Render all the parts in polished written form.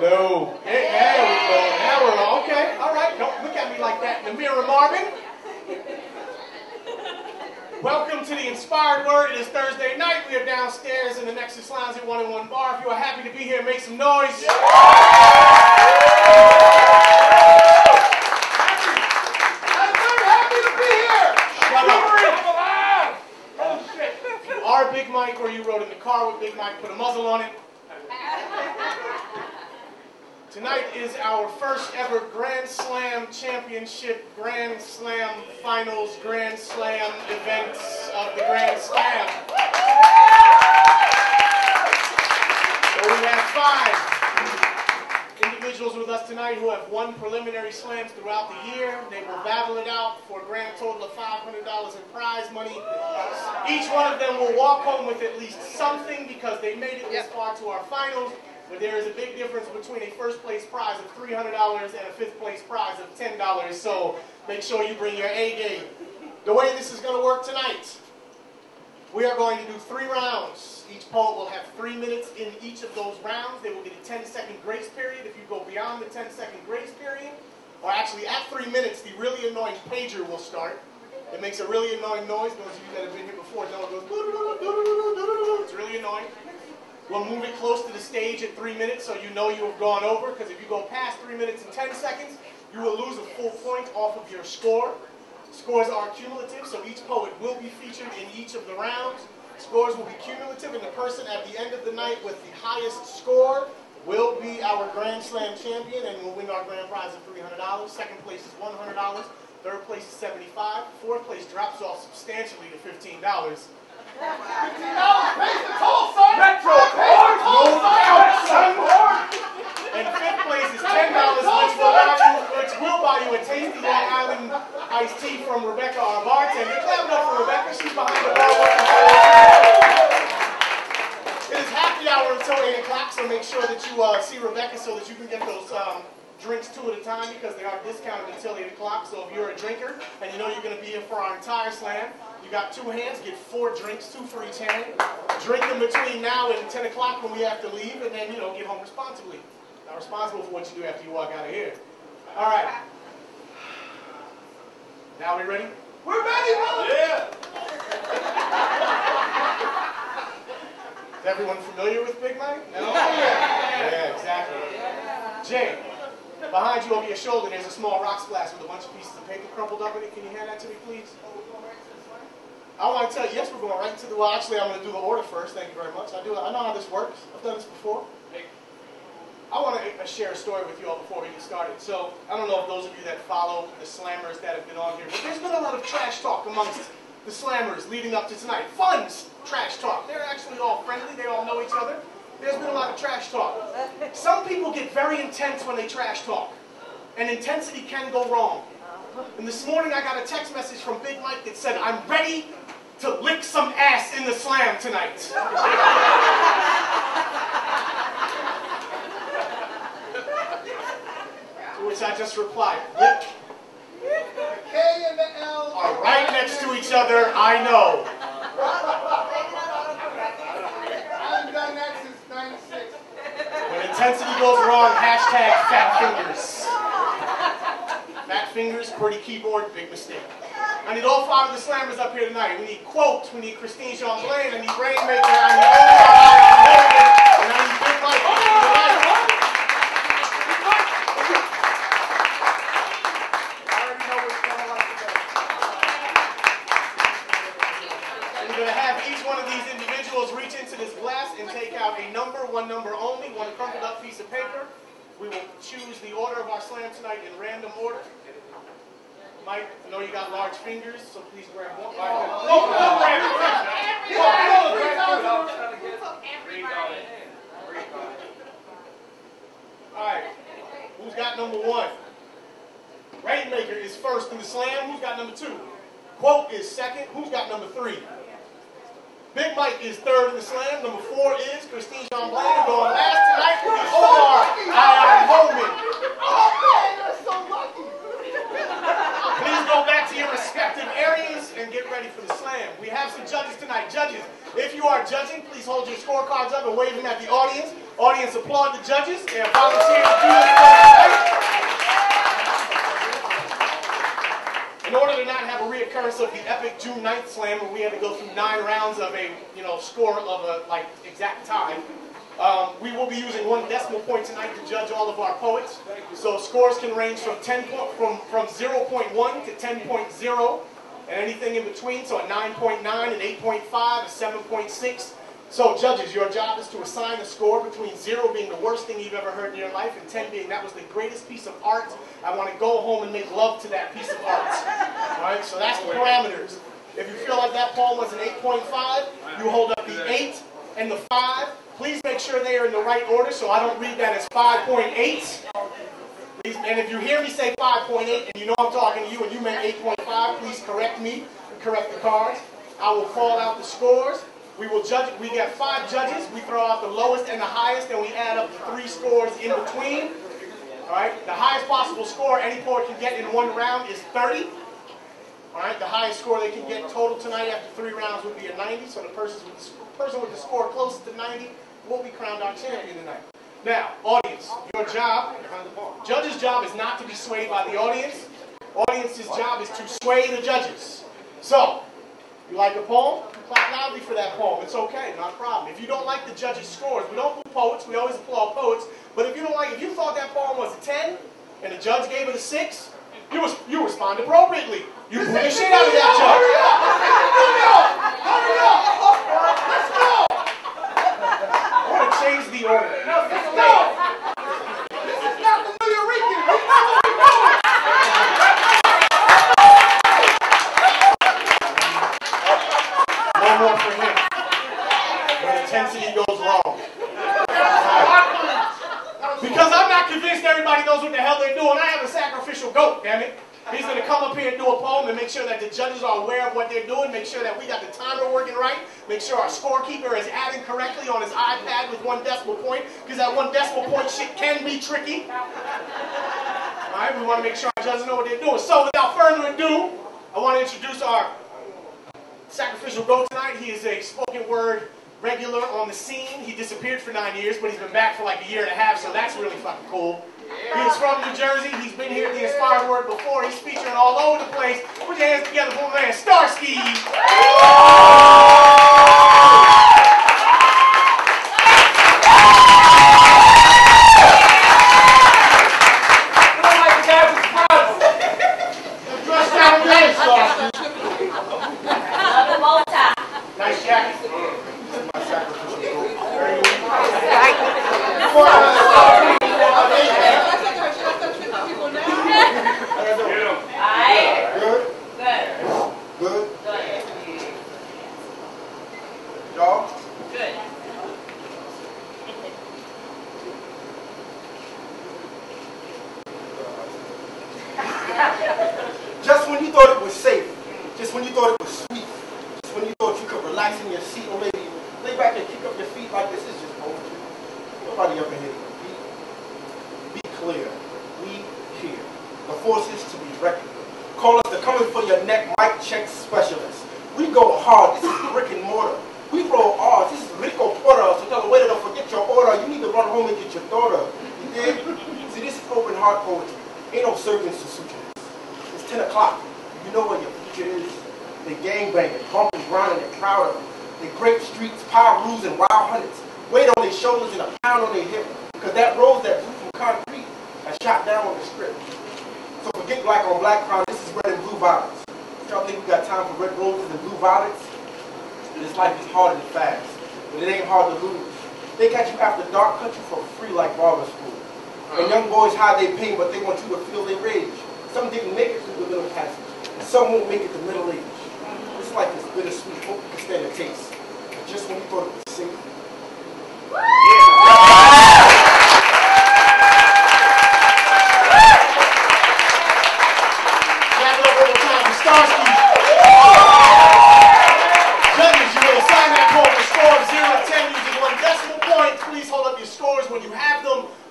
Hello. Hey, there we go. Now we're on. Okay. All right. Don't look at me like that in the mirror, Marvin. Welcome to the Inspired Word. It is Thursday night. We are downstairs in the Nexus Lounge at 101 Bar. If you are happy to be here, make some noise. Yeah. Happy to be here. Shut up. Oh, shit. If you are Big Mike or you rode in the car with Big Mike, put a muzzle on it. Tonight is our first ever Grand Slam Championship, Grand Slam Finals, Grand Slam events of the Grand Slam. So we have 5 individuals with us tonight who have won preliminary slams throughout the year. They will battle it out for a grand total of $500 in prize money. Each one of them will walk home with at least something because they made it this far to our finals. But there is a big difference between a first place prize of $300 and a 5th place prize of $10. So make sure you bring your A game. The way this is going to work tonight, we are going to do 3 rounds. Each poet will have 3 minutes in each of those rounds. They will get a 10-second grace period. If you go beyond the 10-second grace period, or actually at 3 minutes, the really annoying pager will start. It makes a really annoying noise. Those of you that have been here before know it goes. It's really annoying. We'll move it close to the stage at 3 minutes so you know you have gone over, because if you go past 3 minutes and 10 seconds, you will lose a full point off of your score. Scores are cumulative, so each poet will be featured in each of the rounds. Scores will be cumulative, and the person at the end of the night with the highest score will be our Grand Slam champion and will win our grand prize of $300. 2nd place is $100. 3rd place is $75. 4th place drops off substantially to $15. $15 pays the toll, son! Metro pays the toll, son! And 5th place is $10, which will buy you a tasty Long Island iced tea from Rebecca, our bartender. Clap it up for Rebecca. She's behind the bar working hard. It is happy hour until 8 o'clock, so make sure that you see Rebecca so that you can get those drinks 2 at a time, because they are discounted until 8 o'clock. So if you're a drinker and you know you're going to be here for our entire slam, you got 2 hands, get 4 drinks, 2 for each hand. Drink them between now and 10 o'clock when we have to leave, and then, get home responsibly. Not responsible for what you do after you walk out of here. All right. Now we ready? We're ready, brother! Yeah! Is everyone familiar with Big Mike? No? Yeah, exactly. Jay, behind you over your shoulder, there's a small rock splash with a bunch of pieces of paper crumpled up in it. Can you hand that to me, please? I want to tell you, yes, we're going right to the, well, actually, I'm going to do the order first. Thank you very much. I know how this works. I've done this before. I want to share a story with you all before we get started. So, I don't know if those of you that follow the slammers that have been on here, but there's been a lot of trash talk amongst the slammers leading up to tonight. Fun trash talk. They're actually all friendly. They all know each other. There's been a lot of trash talk. Some people get very intense when they trash talk, and intensity can go wrong. And this morning I got a text message from Big Mike that said, "I'm ready to lick some ass in the slam tonight." To which I just replied, "Lick." The K and the L are right next to each other, I know. I've done that since '96. When intensity goes wrong, hashtag fat fingers. Fat fingers, QWERTY keyboard, big mistake. I need all 5 of the slammers up here tonight. We need Quote, we need Christine Jean Blain, I need Rainmaker, I need Omar, and I need Big Mike. I already know what's going on today. We're going to have each one of these individuals reach into this glass and take out a number, 1 number only, 1 crumpled up piece of paper. We will choose the order of our slam tonight in random order. Mike, I know you got large fingers, so please grab one. Alright, who's got number 1? Rainmaker is first in the slam. Who's got number 2? Quote is second. Who's got number 3? Big Mike is 3rd in the slam. Number 4 is Christine Jean Blain. Going last tonight will be Omar Holman. You're so lucky. Please go back to your respective areas and get ready for the slam. We have some judges tonight. Judges, if you are judging, please hold your scorecards up and wave them at the audience. Audience, applaud the judges. They have volunteered to do this tonight. In order to not have a reoccurrence of the epic June 9th slam where we had to go through 9 rounds of a score of a exact time, we will be using 1 decimal point tonight to judge all of our poets. So scores can range from 0.1 to 10.0 and anything in between. So a 9.9, an 8.5, a 7.6. So judges, your job is to assign a score between 0 being the worst thing you've ever heard in your life and 10 being that was the greatest piece of art. I want to go home and make love to that piece of art. All right, so that's the parameters. If you feel like that poem was an 8.5, you hold up the 8 and the 5. Please make sure they are in the right order so I don't read that as 5.8. And if you hear me say 5.8 and you know I'm talking to you and you meant 8.5, please correct me and correct the cards. I will call out the scores. We will judge. We get 5 judges. We throw out the lowest and the highest, and we add up the 3 scores in between. All right. The highest possible score any poet can get in 1 round is 30. All right. The highest score they can get total tonight after 3 rounds would be a 90. So the person with the score closest to 90 will be crowned our champion tonight. Now, audience, your job, judge's job is not to be swayed by the audience. Audience's job is to sway the judges. So, you like a poem? Clap loudly for that poem. It's okay, not a problem. If you don't like the judges' scores, we don't do poets, we always applaud poets, but if you don't like, if you thought that poem was a 10, and the judge gave it a 6, you respond appropriately. You boo the shit out of that judge. Hurry up! Let's go! I want to change the order. Let's go! This is not the New York. One more for him. When intensity goes wrong. Because I'm not convinced everybody knows what the hell they're doing. I have a sacrificial goat, damn it. He's going to come up here and do a poem and make sure that the judges are aware of what they're doing, make sure that we got the timer working right, make sure our scorekeeper is adding correctly on his iPad with 1 decimal point, because that 1 decimal point shit can be tricky. All right, we want to make sure our judges know what they're doing. So without further ado, I want to introduce our sacrificial goat tonight. He is a spoken word regular on the scene. He disappeared for 9 years, but he's been back for like a year and a half, so that's really fucking cool. He is from New Jersey. He's been here at the Inspired Word before. He's featuring all over the place. Put your hands together for my man, Starsky. Nice jacket. This is my sacrificial goat. Very good. Good. Y'all? Good. Just when you thought it was safe, just when you thought it was sweet, just when you thought you could relax in your seat or maybe lay back and kick up your feet like this is just poetry. Nobody up in here. Be clear. We here. The forces to be reckoned with. Call us the coming for your neck mic check specialist. We go hard. This is brick and mortar. We roll R's. This is Rico Porter. So tell the waiter don't forget your order. You need to run home and get your daughter. You dig? See, this is open heart poetry. Ain't no servants to suture this. It's 10 o'clock. You know where your future is. They gangbanging, bumping, grinding, they're proud of it. They grape streets, power rules, and wild hunters. Weight on their shoulders and a pound on their hip. Because that rose that blew from concrete got shot down on the strip. So forget black on black crime. This is red and blue violence. Y'all think we got time for red roses and blue violets? This life is hard and fast, but it ain't hard to lose. They catch you after dark, cut you for free like barber school. And young boys hide their pain, but they want you to feel their rage. Some didn't make it through the middle passage, and some won't make it to middle age. This life is bittersweet. Hope you can stand the taste. But just when you thought it was safe.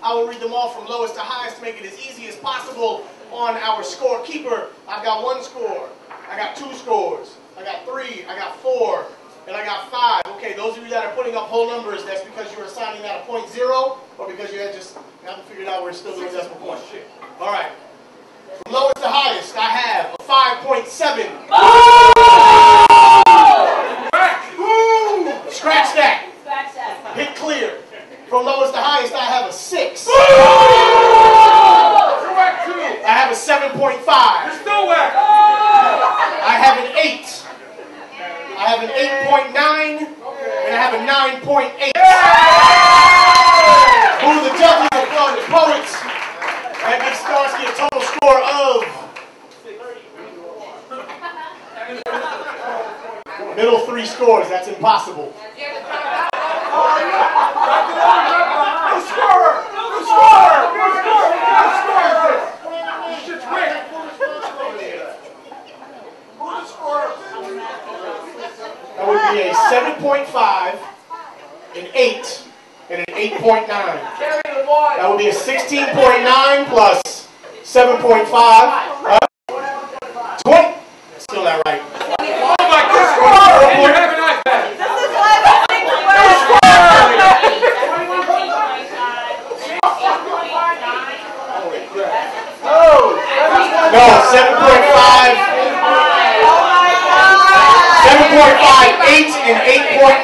I will read them all from lowest to highest to make it as easy as possible on our scorekeeper. I've got 1 score. I got 2 scores. I got 3. I got 4. And I got 5. Okay, those of you that are putting up whole numbers, that's because you're assigning that a 0.0, or because you just haven't figured out we're still doing decimal points. All right. From lowest to highest, I have a 5.7. Scratch that. Hit clear. From lowest to highest, I have a 6. I have a 7.5. I have an 8. I have an 8.9. And I have a 9.8. Who are the judges of the poets? That gives Starsky a total score of middle 3 scores. That's impossible. That would be a 7.5, an 8, and an 8.9. That would be a 16.9 plus 7.5. 20. Still not right. Oh my God! You have an iPad. No, 7.5. 7.5, 8, and 8.9.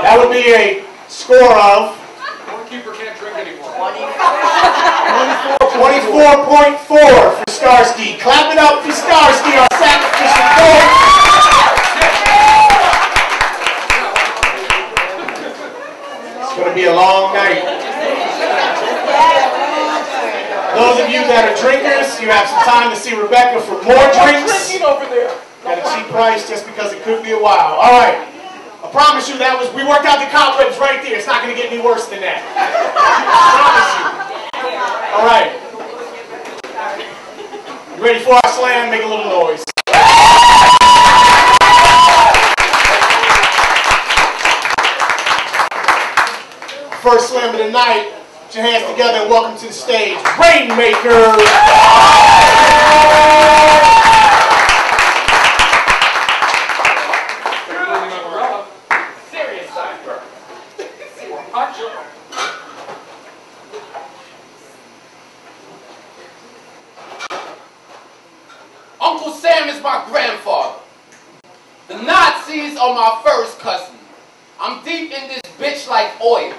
That would be a score of One keeper can't drink anymore. 24.4 for Starsky. Clap it up for Starsky, our sacrificial poet. It's going to be a long night. Those of you that are drinkers, you have some time to see Rebecca for more drinks at a cheap price just because it could be a while. All right. I promise you we worked out the cobwebs right there. It's not going to get any worse than that. I promise you. All right. You ready for our slam? Make a little noise. First slam of the night. Put your hands together and welcome to the stage, Rainmaker. Serious side. Uncle Sam is my grandfather. The Nazis are my first cousin. I'm deep in this bitch like oil.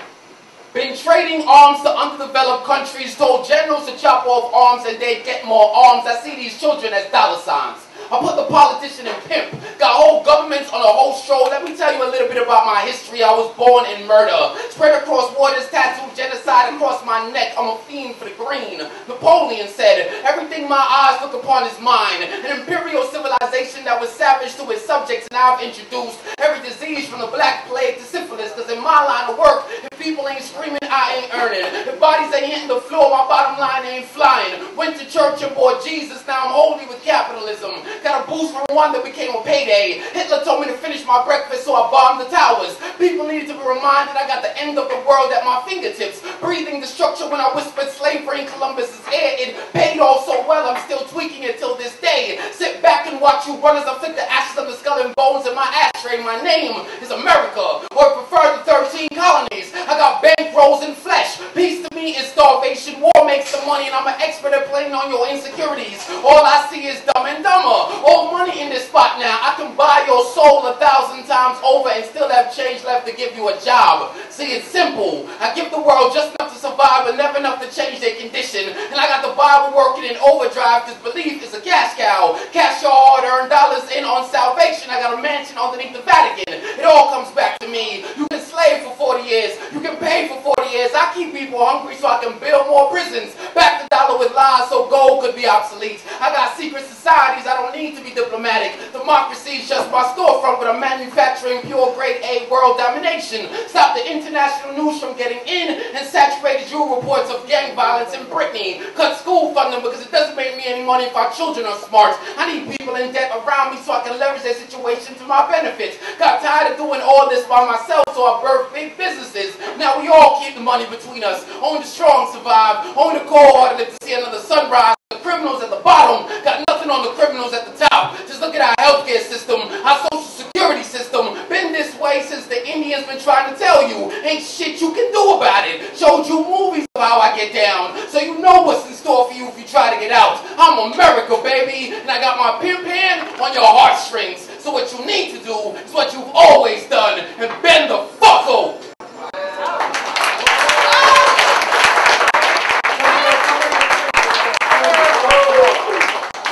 Been trading arms to underdeveloped countries, told generals to chop off arms and they'd get more arms. I see these children as dollar signs. I put the politician in pimp. Got whole governments on a whole show. Let me tell you a little bit about my history. I was born in murder. Spread across waters, tattooed genocide across my neck. I'm a fiend for the green. Napoleon said, everything my eyes look upon is mine. An imperial civilization that was savage to its subjects, and I've introduced every disease from the Black Plague to syphilis. Cause in my line of work, if people ain't screaming, I ain't earning. If bodies ain't hitting the floor, my bottom line ain't flying. Went to church and bought Jesus, now I'm holy with capitalism. Got a boost from one that became a payday. Hitler told me to finish my breakfast, so I bombed the towers. People needed to be reminded I got the end of the world at my fingertips. Breathing destruction when I whispered slavery in Columbus's ear. It paid off so well, I'm still tweaking it till this day. Sit back and watch you run as I flick the ashes of the skull and bones in my ashtray. My name is America, or prefer the 13 colonies. I got bankrolls and flesh. Peace to me is starvation. War makes the money, and I'm an expert at playing on your insecurities. All I see is dumb and dumber. All money in this spot now. I can buy your soul 1,000 times over and still have change left to give you a job. See, it's simple. I give the world just enough to survive, but never enough to change their condition. And I got the Bible working in overdrive, because belief is a cash cow. Cash your hard-earned dollars in on salvation. I got a mansion underneath the Vatican. It all comes back to me. You can slave for 40 years. You can pay for 40 years. I keep people hungry so I can build more prisons. Back the dollar with lies so gold could be obsolete. I got secret societies. I don't need to be diplomatic. Democracy is just my storefront, but I'm manufacturing pure grade A world domination. Stop the international news from getting in and saturated you reports of gang violence in Brittany. Cut school funding because it doesn't make me any money if our children are smart. I need people in debt around me so I can leverage their situation to my benefit. Got tired of doing all this by myself, so I birthed big businesses. Now we all keep the money between us. Only the strong survive. Only the cold-hearted live to see another sunrise. The criminals at the bottom got nothing nothing on the criminals at the top. Just look at our healthcare system, our social security system. Been this way since the Indians been trying to tell you. Ain't shit you can do about it. Showed you movies of how I get down, so you know what's in store for you if you try to get out. I'm America, baby, and I got my pimp hand on your heartstrings. So what you need to do is what you've always done, and bend the fuck over.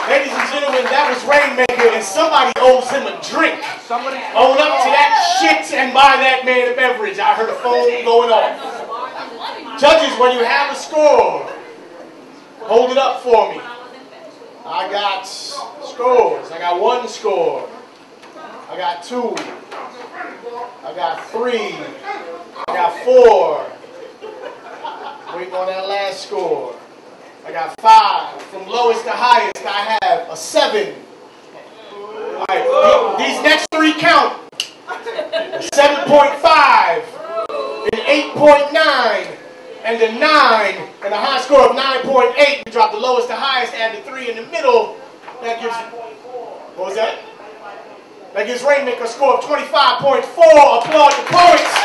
Ladies and gentlemen, that was Rainmaker, and somebody owes him a drink. Somebody own up to that shit and buy that man a beverage. I heard a phone going off. Judges, when you have a score, hold it up for me. I got scores. I got 1 score. I got 2. I got 3. I got 4. Waiting on that last score. I got 5. From lowest to highest, I have a 7. All right, these next 3 count. A 7.5, an 8.9, and a 9, and a high score of 9.8. We drop the lowest to highest, add the 3 in the middle. That gives, what was that? That gives Rainmaker a score of 25.4. Applaud the poets.